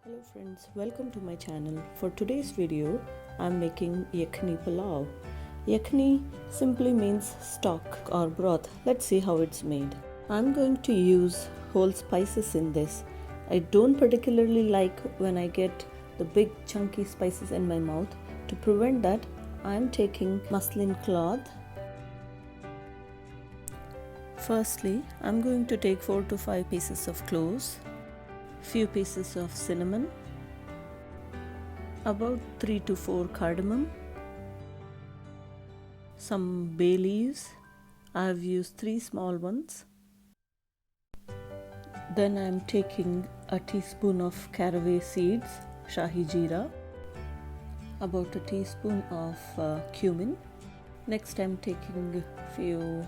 Hello friends, welcome to my channel. For today's video, I'm making Yakhni Pulav. Yakhni simply means stock or broth. Let's see how it's made. I'm going to use whole spices in this. I don't particularly like when I get the big chunky spices in my mouth. To prevent that, I'm taking muslin cloth. Firstly, I'm going to take 4 to 5 pieces of cloves, few pieces of cinnamon, about 3 to 4 cardamom, some bay leaves. I have used 3 small ones. Then I am taking a teaspoon of caraway seeds, shahi jeera, about a teaspoon of cumin. Next I am taking few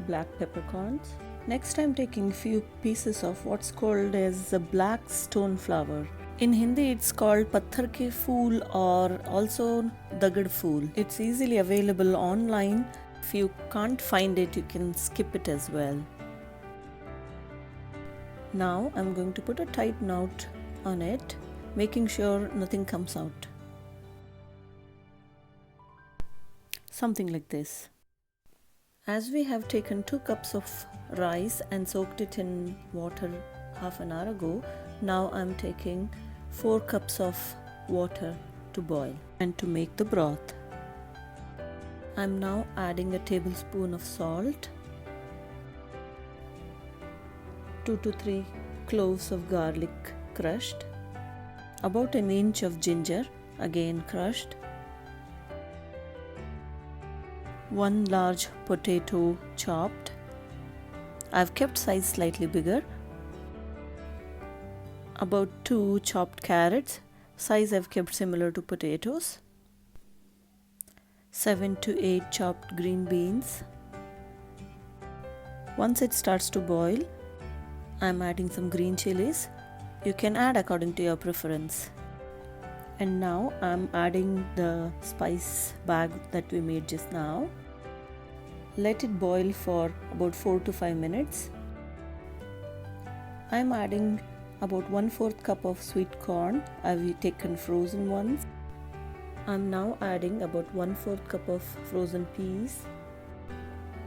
black peppercorns. Next I am taking few pieces of what's called as a black stone flower. In Hindi it's called patthar ke phool or also dagad phool. It's easily available online. If you can't find it, you can skip it as well. Now I'm going to put a tight knot on it, making sure nothing comes out. Something like this. As we have taken 2 cups of rice and soaked it in water half an hour ago, now I'm taking 4 cups of water to boil and to make the broth. I'm now adding a tablespoon of salt, 2 to 3 cloves of garlic crushed, about an inch of ginger again crushed, 1 large potato chopped. I've kept size slightly bigger. About 2 chopped carrots, size I've kept similar to potatoes. 7 to 8 chopped green beans. Once it starts to boil, I'm adding some green chilies. You can add according to your preference. And now I'm adding the spice bag that we made just now. Let it boil for about 4 to 5 minutes. I'm adding about 1/4 cup of sweet corn. I've taken frozen ones. I'm now adding about 1/4 cup of frozen peas.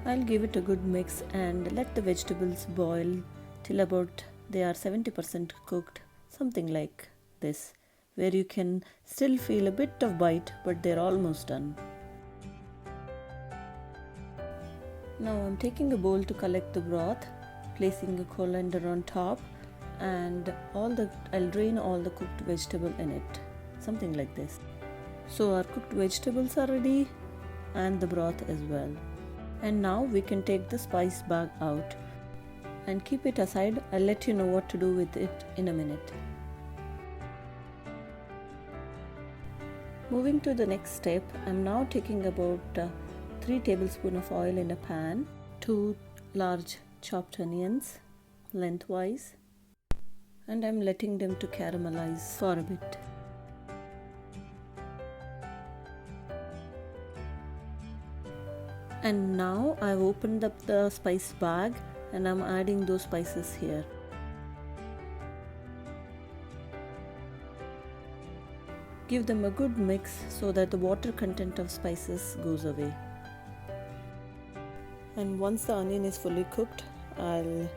I'll give it a good mix and let the vegetables boil till about they are 70% cooked, something like this, where you can still feel a bit of bite, but they're almost done. Now I'm taking a bowl to collect the broth, placing a colander on top, and I'll drain all the cooked vegetable in it, something like this. So our cooked vegetables are ready and the broth as well. And now we can take the spice bag out and keep it aside. I'll let you know what to do with it in a minute. Moving to the next step, I'm now taking about 3 tablespoons of oil in a pan, 2 large chopped onions lengthwise, and I'm letting them to caramelize for a bit. And now I've opened up the spice bag and I'm adding those spices here. Give them a good mix so that the water content of spices goes away. And once the onion is fully cooked, I'll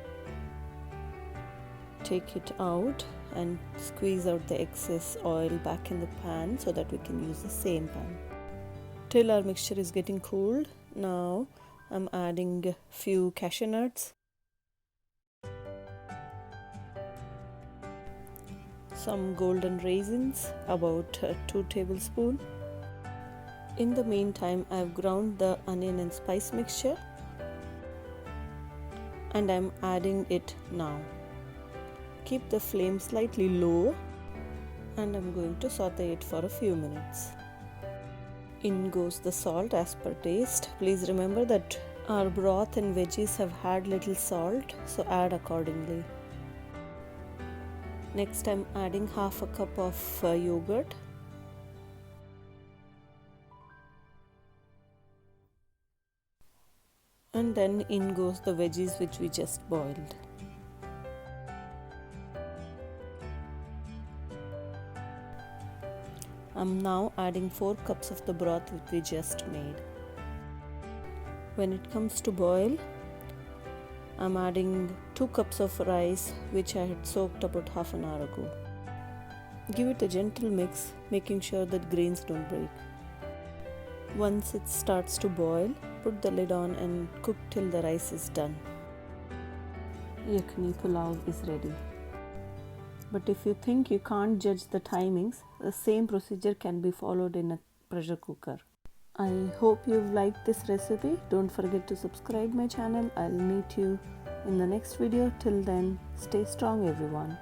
take it out and squeeze out the excess oil back in the pan so that we can use the same pan. Till our mixture is getting cooled, now I'm adding a few cashew nuts, some golden raisins, about 2 tablespoons. In the meantime, I've ground the onion and spice mixture and I'm adding it now. Keep the flame slightly low and I'm going to saute it for a few minutes. In goes the salt as per taste. Please remember that our broth and veggies have had little salt, so add accordingly. Next I'm adding half a cup of yogurt. And then in goes the veggies which we just boiled. I'm now adding 4 cups of the broth which we just made. When it comes to boil, I'm adding 2 cups of rice which I had soaked about half an hour ago. Give it a gentle mix, making sure that grains don't break. Once it starts to boil, put the lid on and cook till the rice is done. Yakhni Pulav is ready. But if you think you can't judge the timings, the same procedure can be followed in a pressure cooker. I hope you've liked this recipe. Don't forget to subscribe my channel. I'll meet you in the next video. Till then, stay strong everyone.